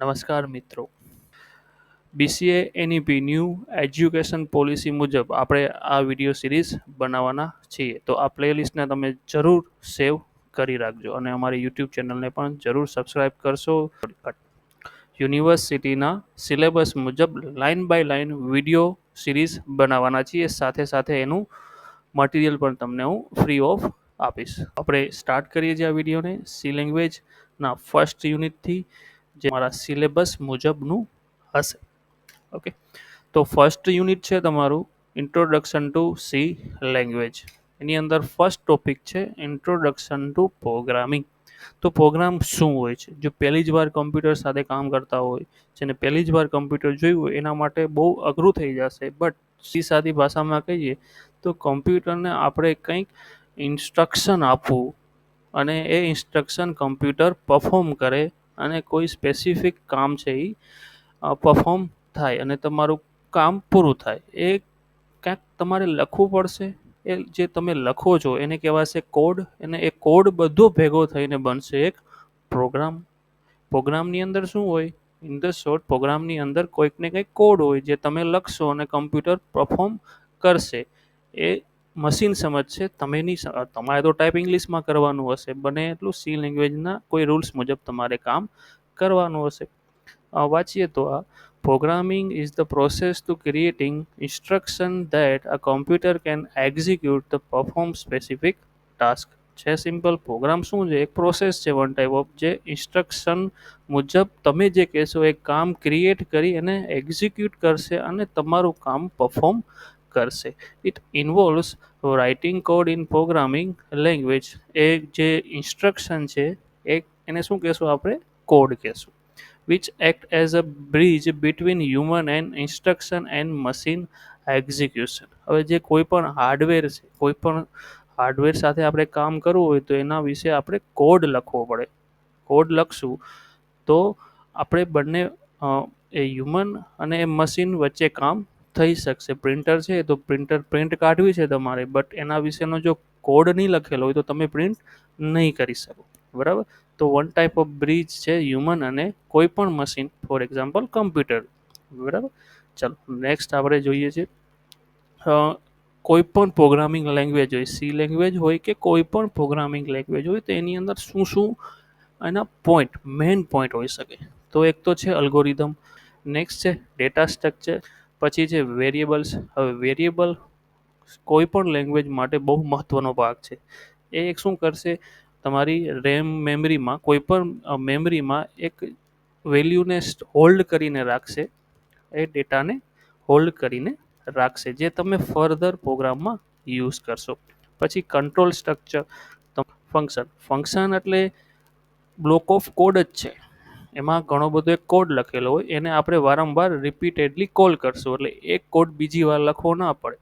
નમસ્કાર મિત્રો. BCA NEP new education policy મુજબ આપણે આ વિડીયો સિરીઝ બનાવવાના છીએ. તો આ પ્લેલિસ્ટને તમે જરૂર સેવ કરી રાખજો અને અમારી યુટ્યુબ ચેનલને પણ જરૂર સબસ્ક્રાઈબ કરશો. યુનિવર્સિટીના સિલેબસ મુજબ line by line video series બનાવવાના છીએ. સાથે સાથે એનું મટીરિયલ પણ તમને હું ફ્રી ઓફ આપીશ. આપણે સ્ટાર્ટ કરીએ છીએ આ વિડીયોને સી લેંગ્વેજના ફર્સ્ટ યુનિટથી, જે મારા સિલેબસ મુજબનું હશે. ઓકે, તો ફર્સ્ટ યુનિટ છે તમારું ઇન્ટ્રોડક્શન ટુ સી લેંગ્વેજ. એની અંદર ફર્સ્ટ ટોપિક છે ઇન્ટ્રોડક્શન ટુ પ્રોગ્રામિંગ. તો પ્રોગ્રામ શું હોય છે? જો પહેલી જ વાર કમ્પ્યુટર સાથે કામ કરતા હોય, જેને પહેલી જ વાર કમ્પ્યુટર જોયું હોય, એના માટે બહુ અઘરું થઈ જશે. બટ સી સાદી ભાષામાં કહીએ તો કમ્પ્યુટરને આપણે કંઈક ઇન્સ્ટ્રક્શન આપવું અને એ ઇન્સ્ટ્રક્શન કમ્પ્યુટર પરફોર્મ કરે અને કોઈ સ્પેસિફિક કામ છે એ પરફોર્મ થાય અને તમારું કામ પૂરું થાય. એ ક્યાંક તમારે લખવું પડશે. એ જે તમે લખો છો એને કહેવાશે કોડ, અને એ કોડ બધો ભેગો થઈને બનશે એક પ્રોગ્રામ. પ્રોગ્રામની અંદર શું હોય? ઇન ધ શોર્ટ, પ્રોગ્રામની અંદર કોઈક ને કંઈક કોડ હોય જે તમે લખશો અને કમ્પ્યુટર પરફોર્મ કરશે. એ મશીન સમજશે. તમે નહીં, તમારે તો ટાઈપ ઇંગ્લિશમાં કરવાનું હશે. બને એટલું સી લેંગ્વેજના કોઈ રૂલ્સ મુજબ તમારે કામ કરવાનું હશે. વાંચીએ તો આ programming is the process two creating instruction that a computer can execute the perform specific task. છે સિમ્પલ. પ્રોગ્રામ શું છે? એક પ્રોસેસ છે, વન ટાઈપ ઓફ, જે ઇન્સ્ટ્રક્શન મુજબ તમે જે કહેશો એ કામ ક્રિએટ કરી અને એક્ઝિક્યુટ કરશે અને તમારું કામ પરફોર્મ કરશે. It involves writing code in programming language. એ જે ઇન્સ્ટ્રક્શન છે એને શું કહેશું આપણે? કોડ કહેશું. which act as a bridge between human and instruction and machine execution. હવે જે કોઈ પણ હાર્ડવેર છે, કોઈ પણ હાર્ડવેર સાથે આપણે કામ કરવું હોય તો એના વિશે આપણે કોડ લખવો પડે. કોડ લખશું તો આપણે બંને એ હ્યુમન અને એ મશીન વચ્ચે કામ થઈ શકશે. પ્રિન્ટર છે તો પ્રિન્ટ કાઢવી છે તમારે, બટ એના વિશેનો જો કોડ નહીં લખેલો હોય તો તમે પ્રિન્ટ નહીં કરી શકો. બરાબર? તો વન ટાઈપ ઓફ બ્રિજ છે હ્યુમન અને કોઈ પણ મશીન, ફોર એક્ઝામ્પલ કમ્પ્યુટર. બરાબર? ચાલો નેક્સ્ટ આપણે જોઈએ છે કોઈ પણ પ્રોગ્રામિંગ લેંગ્વેજ હોય, સી લેંગ્વેજ હોય કે કોઈ પણ પ્રોગ્રામિંગ લેંગ્વેજ હોય, તો એની અંદર શું શું એના પોઈન્ટ, મેઇન પોઈન્ટ હોઈ શકે. તો એક તો છે અલ્ગોરિધમ, નેક્સ્ટ છે ડેટા સ્ટ્રક્ચર, પછી છે વેરિયેબલ્સ. હવે વેરિયેબલ કોઈ પણ લેંગ્વેજ માટે બહુ મહત્વનો ભાગ છે. એ એક શું કરશે? તમારી રેમ મેમરીમાં, કોઈ પણ મેમરીમાં એક વેલ્યુને હોલ્ડ કરીને રાખશે. એ ડેટાને હોલ્ડ કરીને રાખશે, જે તમે ફર્ધર પ્રોગ્રામમાં યુઝ કરશો. પછી કંટ્રોલ સ્ટ્રક્ચર, ફંક્શન. ફંક્શન એટલે બ્લોક ઓફ કોડ જ છે. એમાં ઘણો બધો એક કોડ લખેલો હોય, એને આપણે વારંવાર રિપીટેડલી કોલ કરશું, એટલે એક કોડ બીજી વાર લખવો ના પડે.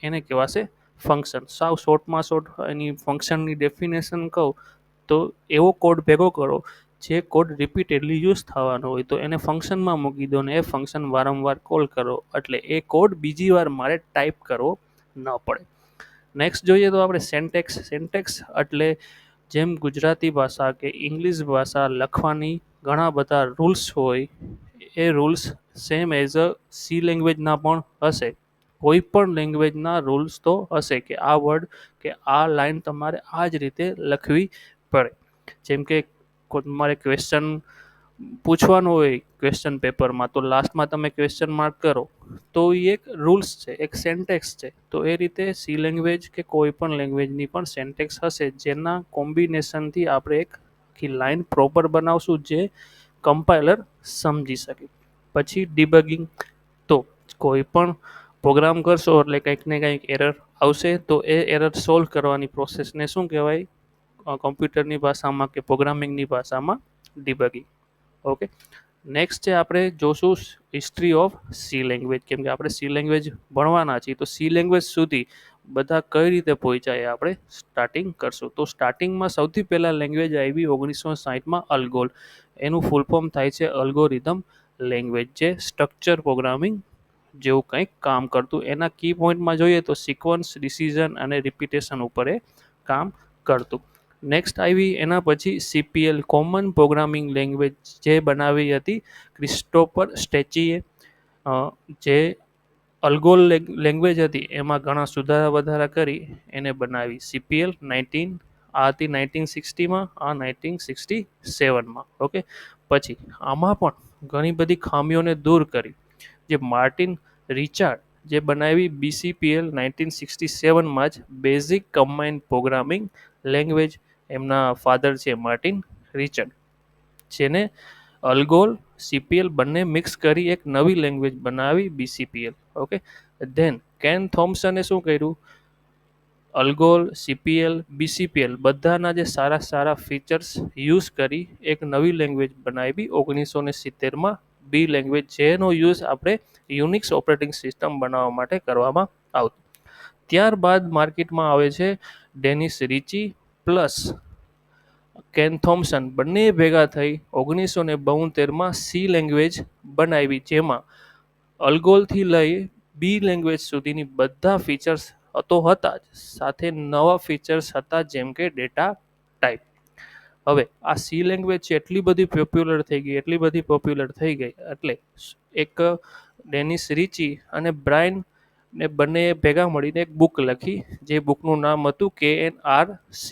એને કહેવાશે ફંક્શન. સાવ શોર્ટમાં શોર્ટ એની ફંક્શનની ડેફિનેશન કહું તો એવો કોડ ભેગો કરો જે કોડ રિપીટેડલી યુઝ થવાનો હોય, તો એને ફંક્શનમાં મૂકી દો ને એ ફંક્શન વારંવાર કોલ કરો, એટલે એ કોડ બીજી વાર મારે ટાઈપ કરવો ન પડે. નેક્સ્ટ જોઈએ તો આપણે સેન્ટેક્સ. સેન્ટેક્સ એટલે જેમ ગુજરાતી ભાષા કે ઇંગ્લિશ ભાષા લખવાની ઘણા બધા રૂલ્સ હોય, એ rules same as a C લેંગ્વેજના પણ હશે. કોઈ પણ લેંગ્વેજના રૂલ્સ તો હશે કે આ વર્ડ કે આ લાઈન તમારે આ જ રીતે લખવી પડે. જેમ કે તમારે ક્વેશ્ચન પૂછવાનું હોય ક્વેશ્ચન પેપરમાં, તો લાસ્ટમાં તમે ક્વેશ્ચન માર્ક કરો, તો એ એક રૂલ્સ છે, એક સેન્ટેક્સ છે. તો એ રીતે સી લેંગ્વેજ કે કોઈ પણ લેંગ્વેજની પણ સેન્ટેક્સ હશે, જેના કોમ્બિનેશનથી આપણે એક આખી લાઈન પ્રોપર બનાવશું જે કમ્પાઇલર સમજી શકે. પછી ડિબગિંગ. તો કોઈ પણ પ્રોગ્રામ કરશો એટલે કંઈક ને કંઈક એરર આવશે, તો એ એરર સોલ્વ કરવાની પ્રોસેસને શું કહેવાય કમ્પ્યુટરની ભાષામાં કે પ્રોગ્રામિંગની ભાષામાં? ડિબગિંગ. ઓકે, નેક્સ્ટ છે આપણે જોશું હિસ્ટ્રી ઓફ સી લેંગ્વેજ. કેમ કે આપણે સી લેંગ્વેજ ભણવાના છીએ, તો સી લેંગ્વેજ સુધી બધા કઈ રીતે પહોંચાય આપણે સ્ટાર્ટિંગ કરશું. તો સ્ટાર્ટિંગમાં સૌથી પહેલાં લેંગ્વેજ આવી 1960માં અલ્ગોલ. એનું ફૂલ ફોર્મ થાય છે અલ્ગોરિધમ લેંગ્વેજ, જે સ્ટ્રક્ચર પ્રોગ્રામિંગ જેવું કંઈક કામ કરતું. એના કી પોઈન્ટમાં જોઈએ તો સિક્વન્સ, ડિસિઝન અને રિપીટેશન ઉપર એ કામ કરતું. નેક્સ્ટ આવી એના પછી સીપીએલ કોમન પ્રોગ્રામિંગ લેંગ્વેજ જે બનાવી હતી ક્રિસ્ટોફર સ્ટેચીએ, જે અલ્ગોલ લેંગ્વેજ હતી એમાં ઘણા સુધારા વધારા કરી એને બનાવી સીપીએલ 19, આ હતી 1960માં, આ 1967માં. ઓકે, પછી આમાં પણ ઘણી બધી ખામીઓને દૂર કરી જે માર્ટિન રિચાર્ડ જે બનાવી બીસીપીએલ 1967માં જ બેઝિક કમ્બાઇન્ડ પ્રોગ્રામિંગ લેંગ્વેજ. એમના ફાધર છે માર્ટિન રિચર્ડ, જેને અલ્ગોલ સીપીએલ બંને મિક્સ કરી એક નવી લેંગ્વેજ બનાવી બીસીપીએલ. ઓકે, ધેન કેન થોમ્સને શું કર્યું, અલ્ગોલ સીપીએલ બીસીપીએલ બધાના જે સારા સારા ફીચર્સ યુઝ કરી એક નવી લેંગ્વેજ બનાવી 1970માં બી લેંગ્વેજ, જેનો યુઝ આપણે યુનિક્સ ઓપરેટિંગ સિસ્ટમ બનાવવા માટે કરવામાં આવતો. ત્યારબાદ માર્કેટમાં આવે છે Dennis Richie plus can Thomson બંને ભેગા થઈ 1972માં સી લેંગ્વેજ બનાવી, જેમાં અલ્ગોલથી લઈ બી લેંગ્વેજ સુધીની બધા ફીચર્સ તો હતા જ, સાથે નવા ફીચર્સ હતા જેમ કે ડેટા ટાઈપ. હવે આ સી લેંગ્વેજ છે એટલી બધી પોપ્યુલર થઈ ગઈ, એટલી બધી પોપ્યુલર થઈ ગઈ એટલે એક ડેનિસ રિચી અને બ્રાયન ને બંને ભેગા મળીને એક બુક લખી, જે બુકનું નામ હતું KNRC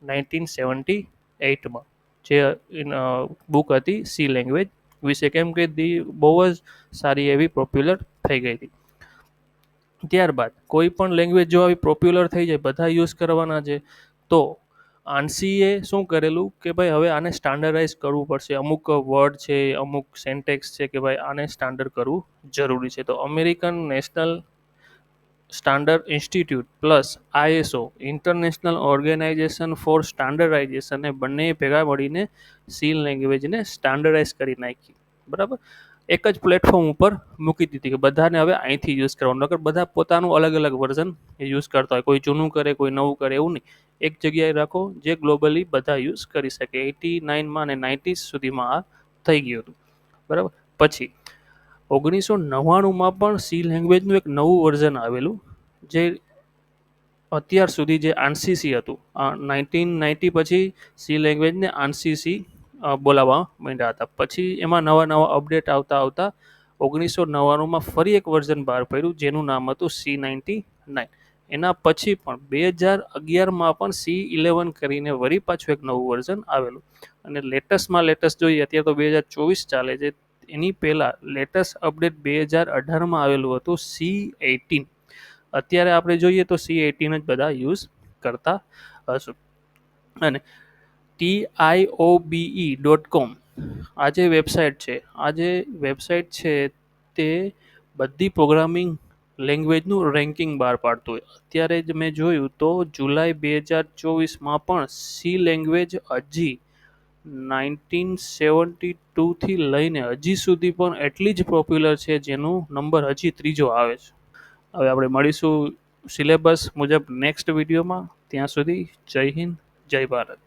1978માં, જે બુક હતી સી લેંગ્વેજ વિશે, કેમ કે બહુ જ સારી એવી પોપ્યુલર થઈ ગઈ હતી. ત્યારબાદ કોઈ પણ લેંગ્વેજ જો આવી પોપ્યુલર થઈ જાય, બધા યુઝ કરવાના છે, તો આન્સીએ શું કરેલું કે ભાઈ હવે આને સ્ટાન્ડર્ડાઇઝ કરવું પડશે, અમુક વર્ડ છે, અમુક સેન્ટેક્સ છે કે ભાઈ આને સ્ટાન્ડર્ડ કરવું જરૂરી છે. તો American national standard institute plus ISO international organisation for standardisation એ બંને ભેગા મળીને સી લેંગ્વેજને સ્ટાન્ડર્ડાઇઝ કરી નાખી. બરાબર, એક જ પ્લેટફોર્મ ઉપર મૂકી દીધી કે બધાને હવે અહીંથી યુઝ કરવાનું, નકર બધા પોતાનું અલગ અલગ વર્ઝન યુઝ કરતા હોય, કોઈ જૂનું કરે કોઈ નવું કરે, એવું નહીં. એક જગ્યાએ રાખો જે ગ્લોબલી બધા યુઝ કરી શકે. 89માં અને 90s સુધીમાં આ થઈ ગયું હતું. બરાબર, પછી 1999માં પણ સી લેંગ્વેજનું એક નવું વર્ઝન આવેલું, જે અત્યાર સુધી જે આનસીસી હતું, 1990 પછી સી લેંગ્વેજને આનસીસી બોલાવવા માંડ્યા હતા. પછી એમાં નવા નવા અપડેટ આવતા આવતા 1999માં ફરી એક વર્ઝન બહાર પડ્યું જેનું નામ હતું C99. એના પછી પણ 2011માં પણ C11 કરીને વળી પાછું એક નવું વર્ઝન આવેલું. અને લેટેસ્ટ જોઈએ અત્યારે તો 2024 ચાલે છે, એની પહેલાં લેટેસ્ટ અપડેટ 2018માં આવેલું હતું C18. અત્યારે આપણે જોઈએ તો C18 જ બધા યુઝ કરતા હશું. અને TIOBE.com આ જે વેબસાઇટ છે તે બધી પ્રોગ્રામિંગ લેંગ્વેજનું રેન્કિંગ બહાર પાડતું હોય. અત્યારે જ મેં જોયું તો જુલાઈ 2024માં પણ સી લેંગ્વેજ હજી 1972થી લઈને હજી સુધી પણ એટલી જ પોપ્યુલર છે, જેનું નંબર હજી 3જો આવે છે. હવે આપણે મળીશું સિલેબસ મુજબ નેક્સ્ટ વિડીયોમાં. ત્યાં સુધી જય હિન્દ, જય ભારત.